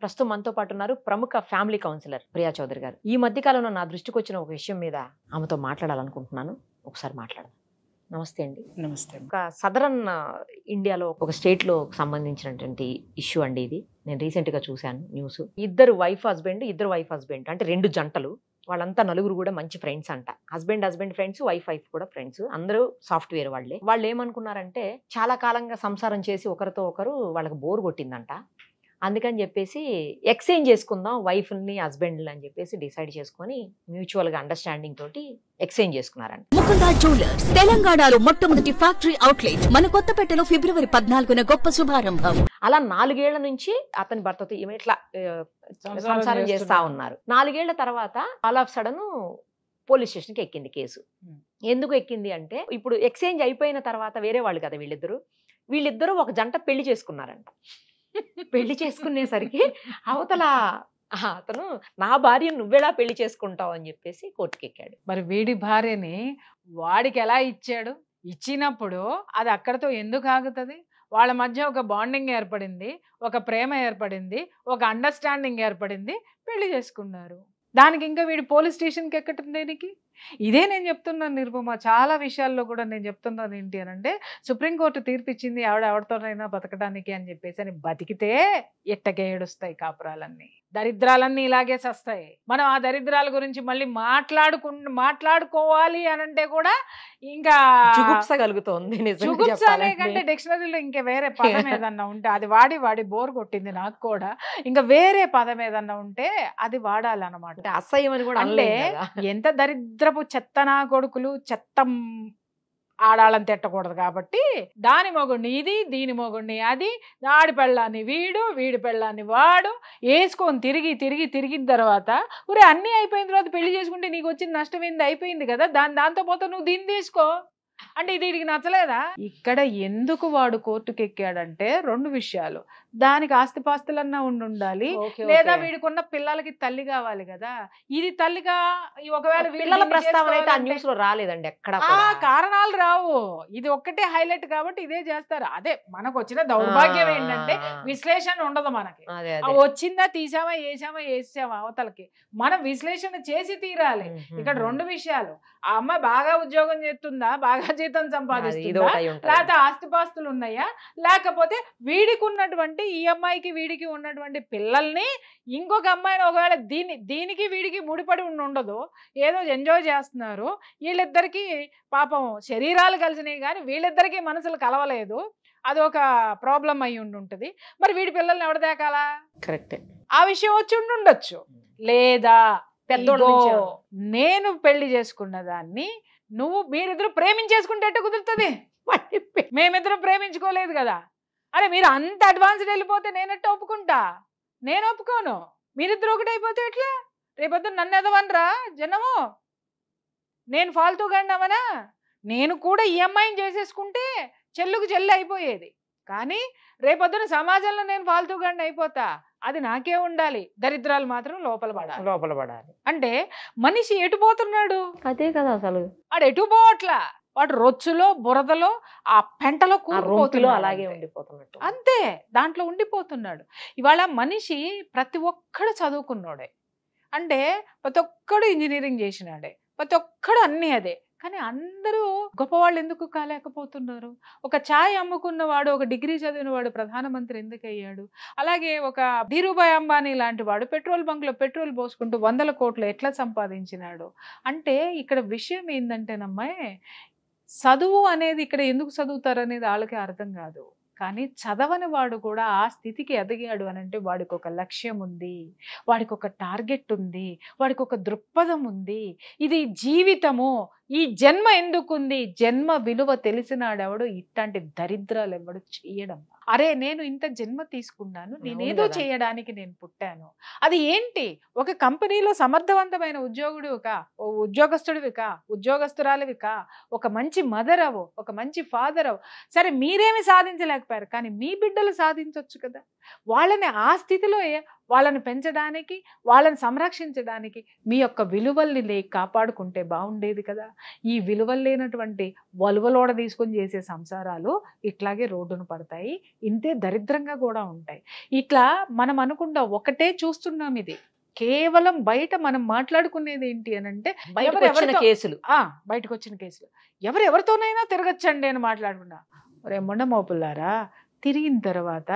ప్రస్తుతం మనతో పాటు ఉన్నారు ప్రముఖ ఫ్యామిలీ కౌన్సిలర్ ప్రియా చౌదరి గారు. ఈ మధ్య కాలంలో నా దృష్టికి వచ్చిన ఒక విషయం మీద ఆమెతో మాట్లాడాలనుకుంటున్నాను. ఒకసారి మాట్లాడదాం. నమస్తే అండి. నమస్తే. ఒక సదరన్ ఇండియాలో ఒక స్టేట్ లో సంబంధించినటువంటి ఇష్యూ అండి ఇది. నేను రీసెంట్ గా చూశాను న్యూస్. ఇద్దరు వైఫ్ హస్బెండ్ అంటే రెండు జంటలు, వాళ్ళంతా నలుగురు కూడా మంచి ఫ్రెండ్స్ అంట. హస్బెండ్ ఫ్రెండ్స్, వైఫ్ కూడా ఫ్రెండ్స్, అందరూ సాఫ్ట్వేర్ వాళ్ళే. వాళ్ళు ఏమనుకున్నారంటే చాలా కాలంగా సంసారం చేసి ఒకరితో ఒకరు వాళ్ళకి బోర్ కొట్టిందంట. అందుకని చెప్పేసి ఎక్స్చేంజ్ చేసుకుందాం వైఫ్ని హస్బెండ్ని అని చెప్పేసి డిసైడ్ చేసుకొని మ్యూచువల్ గా అండర్స్టాండింగ్ తోటి ఎక్స్చేంజ్ చేసుకున్నారంట. ముకుందా జ్యువెలర్స్ తెలంగాణలో మొట్టమొదటి ఫ్యాక్టరీ అవుట్లెట్ మన కొత్తపేటలో ఫిబ్రవరి 14న గొప్ప శుభారంభం. అలా 4 ఏళ్ల నుంచి అతని భర్తతో ఈమె ఇట్లా సంసారం చేస్తా ఉన్నారు. 4 ఏళ్ల తర్వాత ఆల్ ఆఫ్ సడన్ పోలీస్ స్టేషన్కి ఎక్కింది కేసు. ఎందుకు ఎక్కింది అంటే ఇప్పుడు ఎక్స్చేంజ్ అయిపోయిన తర్వాత వేరే వాళ్ళు కదా వీళ్ళిద్దరూ ఒక జంట పెళ్లి చేసుకున్నారంట. పెళ్లి చేసుకునేసరికి అవతల అతను నా భార్యను నువ్వెలా పెళ్లి చేసుకుంటావు అని చెప్పేసి కోర్టుకి ఎక్కాడు. మరి వీడి భార్యని వాడికి ఎలా ఇచ్చాడు? ఇచ్చినప్పుడు అది అక్కడతో ఎందుకు ఆగుతుంది? వాళ్ళ మధ్య ఒక బాండింగ్ ఏర్పడింది, ఒక ప్రేమ ఏర్పడింది, ఒక అండర్స్టాండింగ్ ఏర్పడింది, పెళ్లి చేసుకున్నారు. దానికి ఇంకా వీడు పోలీస్ స్టేషన్కి ఎక్కటం దేనికి? ఇదే నేను చెప్తున్నాను నిరుపమ. చాలా విషయాల్లో కూడా నేను చెప్తున్నాను ఏంటి అని అంటే, సుప్రీంకోర్టు తీర్పిచ్చింది ఎవరితోనైనా బతకడానికి అని చెప్పేసి, అని బతికితే ఎట్టకే ఏడుస్తాయి కాపురాలన్నీ, దరిద్రాలన్నీ ఇలాగే సస్తాయి. మనం ఆ దరిద్రాల గురించి మళ్ళీ మాట్లాడుకోవాలి అని అంటే కూడా ఇంకా జుగుప్స కలుగుతోంది. జుగుప్స అనే కంటే డిక్షనరీలో ఇంకా వేరే పదం ఏదన్నా ఉంటే అది వాడి బోర్ కొట్టింది నాకు కూడా. ఇంకా వేరే పదం ఏదన్నా ఉంటే అది వాడాలన్నమాట. అసహ్యం అని కూడా అంటే ఎంత దరిద్రపు చెత్తనా కొడుకులు, చెత్తం ఆడాలని తిట్టకూడదు కాబట్టి దాని మొగుడిని ఇది, దీని మొగుడిని అది, ఆడి పెళ్ళాన్ని వీడి పెళ్ళాన్ని వాడు వేసుకొని తిరిగిన తర్వాత ఊరే అన్నీ అయిపోయిన తర్వాత పెళ్లి చేసుకుంటే నీకు వచ్చిన నష్టం ఏంది? అయిపోయింది కదా, దాంతో పోతే నువ్వు దీన్ని తీసుకో అంటే ఇది వీడికి నచ్చలేదా? ఇక్కడ ఎందుకు వాడు కోర్టుకి ఎక్కాడంటే 2 విషయాలు. దానికి ఆస్తిపాస్తులన్నా ఉండాలి, లేదా వీడికున్న పిల్లలకి తల్లి కావాలి కదా. ఇది తల్లిగా ఒకవేళ పిల్లల ప్రస్తావన అయితే ఆ న్యూస్ లో రాలేదండి ఎక్కడ. కారణాలు రావు, ఇది ఒక్కటే హైలైట్ కాబట్టి ఇదే చేస్తారు. అదే మనకు వచ్చిన దౌర్భాగ్యం ఏంటంటే విశ్లేషణ ఉండదు మనకి. వచ్చిందా, తీసామా, వేసామా అవతలకి. మనం విశ్లేషణ చేసి తీరాలి. ఇక్కడ 2 విషయాలు. ఆ అమ్మాయి బాగా ఉద్యోగం చేస్తుందా, బాగా జీతం సంపాదిస్తుందా, లేకపోతే ఆస్తిపాస్తులు ఉన్నాయా, లేకపోతే వీడికి ఉన్నటువంటి ఈ అమ్మాయికి వీడికి ఉన్నటువంటి పిల్లల్ని ఇంకొక అమ్మాయిని ఒకవేళ దీనికి వీడికి ముడిపడి ఉండదు, ఏదో ఎంజాయ్ చేస్తున్నారు. వీళ్ళిద్దరికి పాపం శరీరాలు కలిసినాయి కానీ వీళ్ళిద్దరికి మనసులు కలవలేదు. అదొక ప్రాబ్లం అయి ఉంటుంది. మరి వీడి పిల్లల్ని ఎవడ దేకాలా? కరెక్ట్. ఆ విషయం వచ్చి ఉండొచ్చు. లేదా నేను పెళ్లి చేసుకున్న దాన్ని మీరిద్దరు ప్రేమించేసుకుంటే ఎట్ట కుదురుతుంది? మేమిద్దరం ప్రేమించుకోలేదు కదా. అరే మీరు అంత అడ్వాన్స్డ్ వెళ్ళిపోతే నేనెట్ట ఒప్పుకుంటా? నేను ఒప్పుకోను. మీరిద్దరు ఒకటైపోతే ఎట్లా? రేపొద్దు నన్ను ఎదవనరా జనము? నేను ఫాల్తూగా అన్నామనా? నేను కూడా ఈ అమ్మాయిని చేసేసుకుంటే చెల్లుకు చెల్లి అయిపోయేది. కానీ రేపొద్దున సమాజంలో నేను ఫాల్తూగా అయిపోతా. అది నాకే ఉండాలి. దరిద్రాలు మాత్రం లోపల పడాలి. అంటే మనిషి ఎటు పోతున్నాడు? అదే కదా అసలు. వాడు ఎటు పోవట్లా. వాడు రొచ్చులో, బురదలో, ఆ పెంటలో కూరుకుపోతున్నాడు, అలాగే ఉండిపోతున్నాడు. అంతే, దాంట్లో ఉండిపోతున్నాడు. ఇవాళ మనిషి ప్రతి ఒక్కడు చదువుకున్నాడే, అంటే ప్రతి ఒక్కడు ఇంజనీరింగ్ చేసినాడే, ప్రతి ఒక్కడు అన్నీ అదే. కానీ అందరూ గొప్పవాళ్ళు ఎందుకు కాలేకపోతున్నారు? ఒక ఛాయ్ అమ్ముకున్నవాడు, ఒక డిగ్రీ చదివినవాడు ప్రధానమంత్రి ఎందుకు అయ్యాడు? అలాగే ఒక ధీరుభాయ్ అంబానీ లాంటి వాడు పెట్రోల్ బంక్లో పెట్రోల్ పోసుకుంటూ 100 కోట్లు ఎట్లా సంపాదించినాడు? అంటే ఇక్కడ విషయం ఏంటంటేనమ్మాయి, చదువు అనేది ఇక్కడ ఎందుకు చదువుతారు అనేది వాళ్ళకి అర్థం కాదు. కానీ చదవని వాడు కూడా ఆ స్థితికి ఎదిగాడు అని అంటే వాడికి ఒక లక్ష్యం ఉంది, వాడికి ఒక టార్గెట్ ఉంది, వాడికి ఒక దృక్పథం ఉంది. ఇది జీవితము, ఈ జన్మ ఎందుకుంది, జన్మ విలువ తెలిసినాడెవడు ఇట్లాంటి దరిద్రాలు ఎవడు చేయడం. అరే నేను ఇంత జన్మ తీసుకున్నాను, నేనేదో చేయడానికి నేను పుట్టాను. అది ఏంటి? ఒక కంపెనీలో సమర్థవంతమైన ఉద్యోగస్తురాలివికా, ఒక మంచి మదర్ అవు, ఒక మంచి ఫాదర్ అవు. సరే మీరేమి సాధించలేకపోయారు, కానీ మీ బిడ్డలు సాధించవచ్చు కదా. వాళ్ళని ఆ స్థితిలో వాళ్ళని పెంచడానికి, వాళ్ళని సంరక్షించడానికి మీ యొక్క విలువల్ని కాపాడుకుంటే బాగుండేది కదా. ఈ విలువలు లేనటువంటి వలువలోడ తీసుకొని చేసే సంసారాలు ఇట్లాగే రోడ్డును పడతాయి, ఇంతే దరిద్రంగా కూడా ఉంటాయి. ఇట్లా మనం అనుకుంటా ఒకటే చూస్తున్నాం. ఇది కేవలం బయట మనం మాట్లాడుకునేది ఏంటి అని అంటే బయటకు వచ్చిన కేసులు, బయటకు వచ్చిన కేసులు ఎవరెవరితోనైనా తిరగచ్చండి అని మాట్లాడుకున్నా. మొండ మోపుల్లారా, తిరిగిన తర్వాత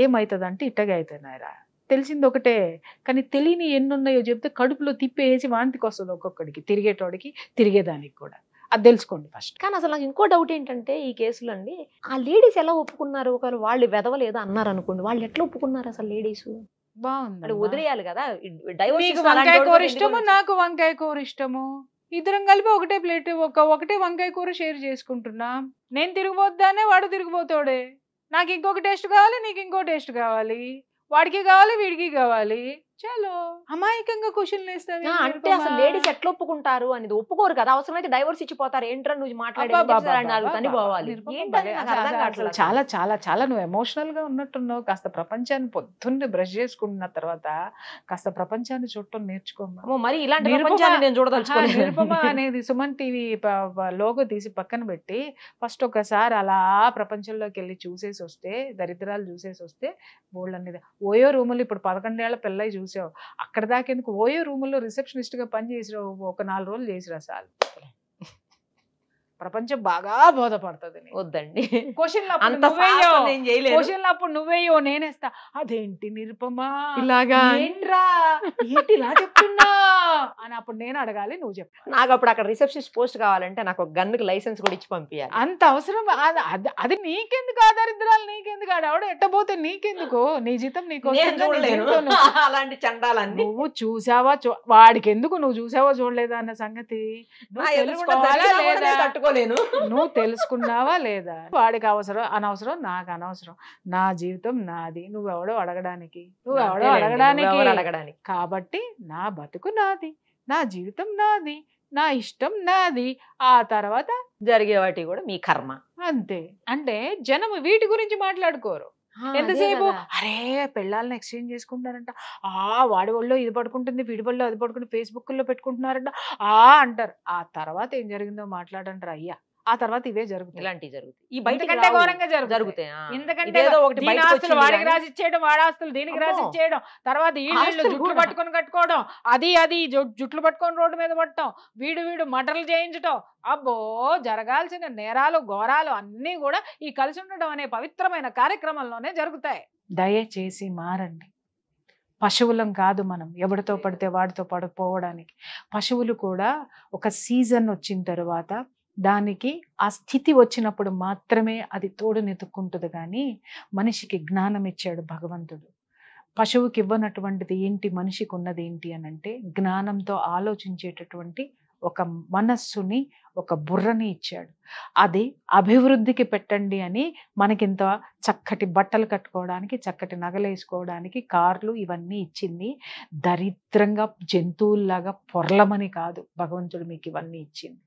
ఏమవుతుందంటే ఇట్టగా అవుతున్నారా, తెలిసింది ఒకటే. కానీ తెలియని ఎన్నున్నాయో చెప్తే కడుపులో తిప్పేసి వాంతికి వస్తుంది ఒక్కొక్కడికి, తిరిగేటోడికి తిరిగేదానికి కూడా. అది తెలుసుకోండి ఫస్ట్. కానీ అసలు నాకు ఇంకో డౌట్ ఏంటంటే ఈ కేసులు అండి, ఆ లేడీస్ ఎలా ఒప్పుకున్నారు? ఒకవేళ వాళ్ళు వెదవలు ఏదో అన్నారు అనుకోండి, వాళ్ళు ఎట్లా ఒప్పుకున్నారు అసలు? లేడీస్ బాగుంది, వదిలేయాలి కదా. నీకు వంకాయ కూర ఇష్టము, నాకు వంకాయ కూర ఇష్టము, ఇద్దరం కలిపి ఒకటే ప్లేట్ ఒకటే వంకాయ కూర షేర్ చేసుకుంటున్నాం. నేను తిరిగిపోద్దానే, వాడు తిరిగిపోతాడే. నాకు ఇంకొక టేస్ట్ కావాలి, నీకు ఇంకో టేస్ట్ కావాలి, వాడికి కావాలి, వీడికి కావాలి. చలో అమాయకంగా క్వశ్చన్లు వేస్తావు. అంటే అసలు లేడీస్ ఎట్లా ఒప్పుకుంటారు అనేది ఒప్పుకోరు కదా. అవసరమైతే డైవర్స్ ఇచ్చిపోతారు. ఏంట్రా నువ్వు చాలా చాలా చాలా నువ్వు ఎమోషనల్ గా ఉన్నట్టున్నావు. కాస్త ప్రపంచాన్ని పొద్దున్నే బ్రష్ చేసుకుంటున్న తర్వాత కాస్త ప్రపంచాన్ని చూడటం నేర్చుకోమ్మా. మరి ఇలాంటి ప్రపంచాన్ని నేను చూడదలుచుకోలేదు. నిరుపమ అనేది సుమన్ టీవీ లోగో తీసి పక్కన పెట్టి ఫస్ట్ ఒకసారి అలా ప్రపంచంలోకి వెళ్ళి చూసేసి వస్తే, దరిద్రాలు చూసేసి వస్తే బోల్డ్ అనేది. ఓయో రూములు ఇప్పుడు 11 ఏళ్ల పిల్లయి చూసావు, అక్కడ దాకేందుకు ఓయో రూముల్లో రిసెప్షనిస్ట్ గా పని చేసిరావు, ఒక 4 రోజులు చేసిరా చాలు. ప్రపంచం బాగా బోధపడుతుంది. వద్దండి క్వశ్చన్లు అప్పుడు నువ్వేయో నేనేస్తా. అదేంటి నిరుపమా ఇలాగా ఏంట్రా ఏంటి ఇలా చెప్తున్నా అని అప్పుడు నేను అడగాలి, నువ్వు చెప్పు. నాకు అప్పుడు అక్కడ రిసెప్షనిస్ట్ పోస్ట్ కావాలంటే నాకు ఒక గన్నుకి లైసెన్స్ కూడా ఇచ్చి పంపించాలి. అంత అవసరం అది నీకెందుకు? ఆధారిద్రాలు నీకెందుకు? ఆడవాడు ఎట్టబోతే నీకెందుకు? నీ జీతం నీకు అలాంటి చండాలన్నీ నువ్వు చూసావా, వాడికి ఎందుకు నువ్వు చూసావో చూడలేదా అన్న సంగతి నువ్వు తెలుసుకున్నావా లేదా? వాడికి అవసరం అనవసరం, నాకు అనవసరం. నా జీవితం నాది, నువ్వెవడో అడగడానికి, నువ్వెవడో అడగడానికి. కాబట్టి నా బతుకు నాది, నా జీవితం నాది, నా ఇష్టం నాది. ఆ తర్వాత జరిగే వాటి కూడా మీ కర్మ అంతే. అంటే జనం వీటి గురించి మాట్లాడుకోరు. ఎంతసేపు అరే పెళ్ళాలను ఎక్స్చేంజ్ చేసుకుంటారంట, వాడి వాళ్ళు ఇది పడుకుంటుంది, వీడి వాళ్ళు అది పడుకుంటుంది, ఫేస్బుక్ లో పెట్టుకుంటున్నారంట అంటారు. ఆ తర్వాత ఏం జరిగిందో మాట్లాడంటారు. అయ్యా ఆ తర్వాత ఇవే జరుగుతాయి, ఇలాంటివి జరుగుతాయి. ఈ బయట ఘోరంగా జరుగుతాయి. ఎందుకంటే వాడికి రాసిచ్చేయడం, వాడి ఆస్తులు దీనికి రాసిచ్చేయడం, తర్వాత ఈ జుట్లు పట్టుకొని కట్టుకోవడం, అది జుట్లు పట్టుకొని రోడ్డు మీద పట్టడం, వీడు మటర్లు చేయించడం. అబ్బో జరగాల్సిన నేరాలు ఘోరాలు అన్నీ కూడా ఈ కలిసి ఉండడం అనే పవిత్రమైన కార్యక్రమంలోనే జరుగుతాయి. దయచేసి మారండి. పశువులం కాదు మనం ఎవరితో పడితే వాడితో పడిపోవడానికి. పశువులు కూడా ఒక సీజన్ వచ్చిన తర్వాత దానికి ఆ స్థితి వచ్చినప్పుడు మాత్రమే అది తోడునెత్తుకుంటుంది. కానీ మనిషికి జ్ఞానం ఇచ్చాడు భగవంతుడు. పశువుకి ఇవ్వనటువంటిది ఏంటి మనిషికి ఉన్నది ఏంటి అని అంటే జ్ఞానంతో ఆలోచించేటటువంటి ఒక మనస్సుని, ఒక బుర్రని ఇచ్చాడు. అది అభివృద్ధికి పెట్టండి అని మనకింత చక్కటి బట్టలు కట్టుకోవడానికి, చక్కటి నగలు వేసుకోవడానికి, కార్లు ఇవన్నీ ఇచ్చింది. దరిద్రంగా జంతువుల్లాగా పొర్లమని కాదు భగవంతుడు మీకు ఇవన్నీ ఇచ్చింది.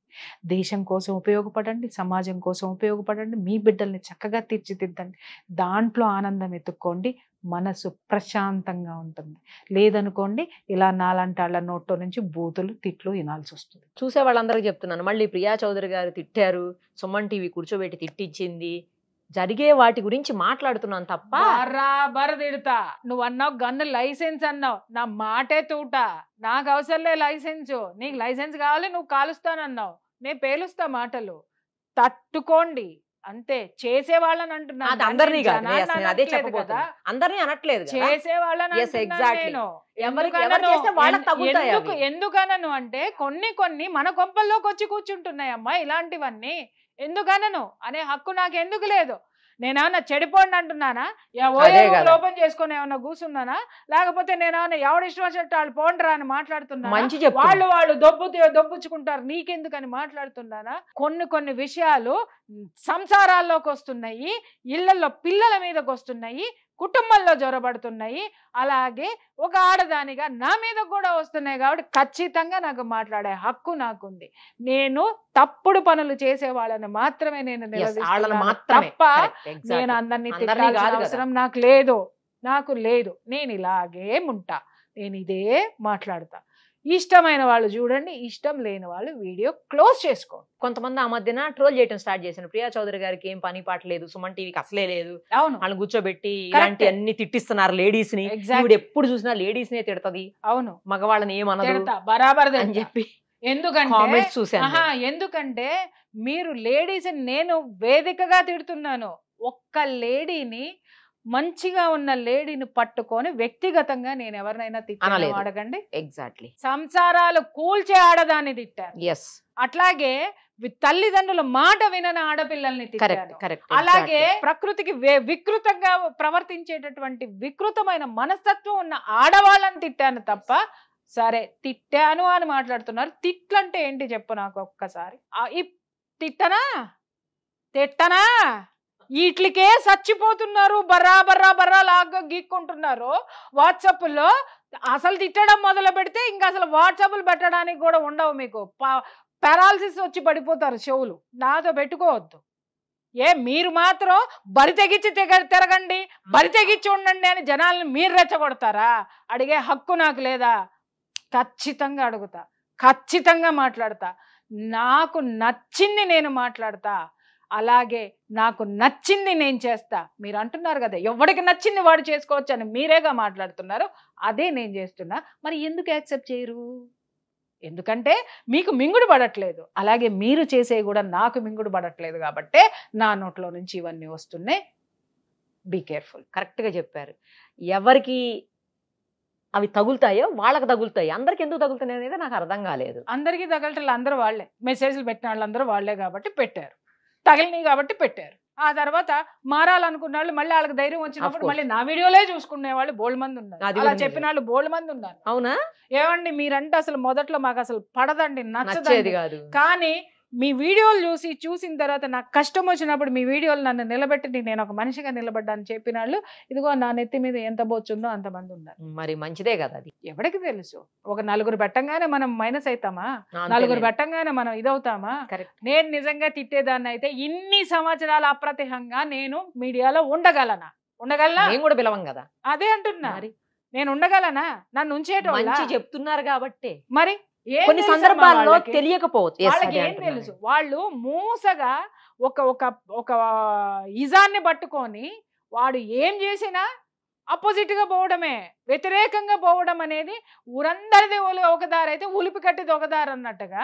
దేశం కోసం ఉపయోగపడండి, సమాజం కోసం ఉపయోగపడండి, మీ బిడ్డల్ని చక్కగా తీర్చిదిద్దండి, దాంట్లో ఆనందం ఎత్తుక్కోండి, మనసు ప్రశాంతంగా ఉంటుంది. లేదనుకోండి ఇలా నాలాంటి వాళ్ళ నోట్లో నుంచి బూతులు తిట్లు వినాల్సి వస్తుంది. చూసే వాళ్ళందరికీ చెప్తున్నాను, మళ్ళీ ప్రియా చౌదరి గారు తిట్టారు, సుమన్ టీవీ కూర్చోబెట్టి తిట్టించింది, జరిగే వాటి గురించి మాట్లాడుతున్నాను తప్ప బరాబర్ తిడతా. నువ్వు అన్నావు గన్ను లైసెన్స్ అన్నావు, నా మాటే తూట. నాకు అవసరంలే లైసెన్స్, నీకు లైసెన్స్ కావాలి, నువ్వు కాలుస్తానన్నావు, నేను పేలుస్తా మాటలు. తట్టుకోండి అంతే. చేసే వాళ్ళని అంటున్నా, అందరినీ అదే చెప్పబోతున్నా, అందరినీ అనట్లేదు, చేసే వాళ్ళని. ఎందుకనను అంటే కొన్ని మన కొంపల్లోకి వచ్చి కూర్చుంటున్నాయి అమ్మా ఇలాంటివన్నీ. ఎందుకనను అనే హక్కు నాకు ఎందుకు లేదు? నేనేమన్నా చెడిపోండి అంటున్నానా? ఓపెన్ చేసుకొని ఏమన్నా కూర్చున్నానా? లేకపోతే నేనేమన్నా ఎవడు ఇష్టం వచ్చినట్టు వాళ్ళు పోండ్రా అని మాట్లాడుతున్నా? వాళ్ళు దొబ్బుచ్చుకుంటారు నీకెందుకని మాట్లాడుతున్నానా? కొన్ని విషయాలు సంసారాల్లోకి వస్తున్నాయి, ఇళ్లలో పిల్లల మీదకి వస్తున్నాయి, కుటుంబంలో జ్వరబడుతున్నాయి. అలాగే ఒక ఆడదానిగా నా మీద కూడా వస్తున్నాయి. కాబట్టి ఖచ్చితంగా నాకు మాట్లాడే హక్కు నాకుంది. నేను తప్పుడు పనులు చేసే వాళ్ళని మాత్రమే నేను నిలదీస్తున్నాను తప్ప నేను అందరినీ తిట్టాల్సిన అవసరం నాకు లేదు. నాకు లేదు, నేను ఇలాగే ఉంటా, నేను ఇదే మాట్లాడతా. ఇష్టమైన వాళ్ళు చూడండి, ఇష్టం లేని వాళ్ళు వీడియో క్లోజ్ చేసుకోండి. కొంతమంది ఆ మధ్యన ట్రోల్ చేయడం స్టార్ట్ చేశారు. ప్రియా చౌదరి గారికి ఏం పని పాట లేదు, సుమన్ టీవీకి అసలే లేదు, అవును, వాళ్ళని కూర్చోబెట్టి ఇలాంటి అన్ని తిట్టిస్తున్నారు లేడీస్ ని. ఇప్పుడు ఎప్పుడు చూసినా లేడీస్ నే తిడతది, అవును, మగవాళ్ళని ఏమనదు బరాబర్ అని చెప్పి ఎందుకంటే చూసాను. ఎందుకంటే మీరు లేడీస్, నేను వేదికగా తిడుతున్నాను. ఒక్క లేడీని, మంచిగా ఉన్న లేడీని పట్టుకొని వ్యక్తిగతంగా నేను ఎవరినైనా తిట్టాను అడగండి. ఎగ్జాక్ట్లీ. సంసారాలు కూల్చే ఆడదాన్ని తిట్టారు. అట్లాగే తల్లిదండ్రుల మాట వినని ఆడపిల్లల్ని తిట్టారు. అలాగే ప్రకృతికి వికృతంగా ప్రవర్తించేటటువంటి వికృతమైన మనస్తత్వం ఉన్న ఆడవాళ్ళని తిట్టాను తప్ప, సరే తిట్టాను అని మాట్లాడుతున్నారు. తిట్లంటే ఏంటి చెప్పు నాకు ఒక్కసారి. తిట్టనా వీటికే చచ్చిపోతున్నారు, బర్రా లాగా గీక్కుంటున్నారు వాట్సాప్లో. అసలు తిట్టడం మొదలు పెడితే ఇంకా అసలు వాట్సాప్లు పెట్టడానికి కూడా ఉండవు మీకు. పారాలసిస్ వచ్చి పడిపోతారు చెవులు. నాతో పెట్టుకోవద్దు. మీరు మాత్రం బరి తెగించి తిరగండి, బరి తెగించి ఉండండి అని జనాలను మీరు రెచ్చగొడతారా? అడిగే హక్కు నాకు లేదా? ఖచ్చితంగా అడుగుతా, ఖచ్చితంగా మాట్లాడతా. నాకు నచ్చింది నేను మాట్లాడతా, అలాగే నాకు నచ్చింది నేను చేస్తా. మీరు అంటున్నారు కదా ఎవరికి నచ్చింది వాడు చేసుకోవచ్చు అని, మీరేగా మాట్లాడుతున్నారు. అదే నేను చేస్తున్నా. మరి ఎందుకు యాక్సెప్ట్ చేయరు? ఎందుకంటే మీకు మింగుడు పడట్లేదు. అలాగే మీరు చేసే కూడా నాకు మింగుడు పడట్లేదు కాబట్టే నా నోట్లో నుంచి ఇవన్నీ వస్తున్నాయి. Be careful. కరెక్ట్గా చెప్పారు. ఎవరికి అవి తగులుతాయో వాళ్ళకి తగులుతాయి, అందరికి ఎందుకు తగులుతాయి అనేది నాకు అర్థం కాలేదు. అందరికీ తగలటలు అందరూ వాళ్ళే, మెసేజ్లు పెట్టిన వాళ్ళందరూ వాళ్ళే కాబట్టి పెట్టారు, తగిలినాయి కాబట్టి పెట్టారు. ఆ తర్వాత మారాలనుకున్న వాళ్ళు మళ్ళీ వాళ్ళకి ధైర్యం వచ్చినప్పుడు మళ్ళీ నా వీడియోలే చూసుకునే వాళ్ళు బోల్డ్ మంది ఉన్నారు. అలా చెప్పిన వాళ్ళు బోల్డ్ మంది ఉన్నారు. అవునా? ఏమండి మీరంటే అసలు మొదట్లో మాకు అసలు పడదండి, నచ్చదు. కానీ మీ వీడియోలు చూసిన తర్వాత నాకు కష్టం వచ్చినప్పుడు మీ వీడియోలు నన్ను నిలబెట్టి నేను ఒక మనిషిగా నిలబడ్డాను చెప్పిన వాళ్ళు ఇదిగో నా నెత్తి మీద ఎంత బొచ్చుందో అంతమంది ఉన్నారు. మరి మంచిదే కదా అది. ఎవరికి తెలుసు? ఒక నలుగురు పెట్టంగానే మనం మైనస్ అవుతామా? నలుగురు పెట్టంగానే మనం ఇదవుతామా? నేను నిజంగా తిట్టేదాన్ని అయితే ఇన్ని సంవత్సరాల అప్రతిహంగా నేను మీడియాలో ఉండగలనా? నేను కూడా పిలవం కదా. అదే అంటున్నా, నేను ఉండగలనా? నన్ను ఉంచేటోళ్ళు చెప్తున్నారు కాబట్టి మరి కొన్ని సందర్భాల్లో తెలియకపోవచ్చు. వాళ్ళకి ఏం తెలుసు? వాళ్ళు మూసగా ఒక ఇజాన్ని పట్టుకొని వాడు ఏం చేసినా అపోజిట్ గా పోవడమే, వ్యతిరేకంగా పోవడం అనేది ఊరందరిది ఒక దారి అయితే ఉలిపి కట్టిది ఒక దారి అన్నట్టుగా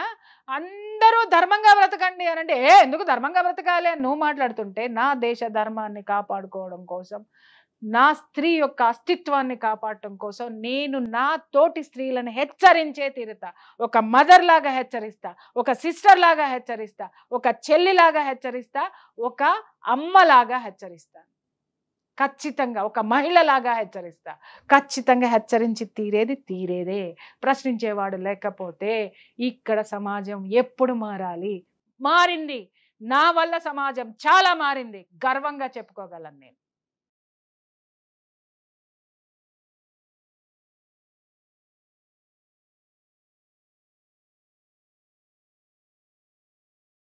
అందరూ ధర్మంగా బ్రతకండి అని అంటే ఎందుకు ధర్మంగా బ్రతకాలి అని నువ్వు మాట్లాడుతుంటే, నా దేశ ధర్మాన్ని కాపాడుకోవడం కోసం, నా స్త్రీ యొక్క అస్తిత్వాన్ని కాపాడటం కోసం నేను నా తోటి స్త్రీలను హెచ్చరించే తీరుతా. ఒక మదర్ లాగా హెచ్చరిస్తా, ఒక సిస్టర్ లాగా హెచ్చరిస్తా, ఒక చెల్లిలాగా హెచ్చరిస్తా, ఒక అమ్మలాగా హెచ్చరిస్తా, ఖచ్చితంగా ఒక మహిళలాగా హెచ్చరిస్తా. ఖచ్చితంగా హెచ్చరించి తీరేదే. ప్రశ్నించేవాడు లేకపోతే ఇక్కడ సమాజం ఎప్పుడు మారాలి? మారింది. నా వల్ల సమాజం చాలా మారింది, గర్వంగా చెప్పుకోగలను నేను.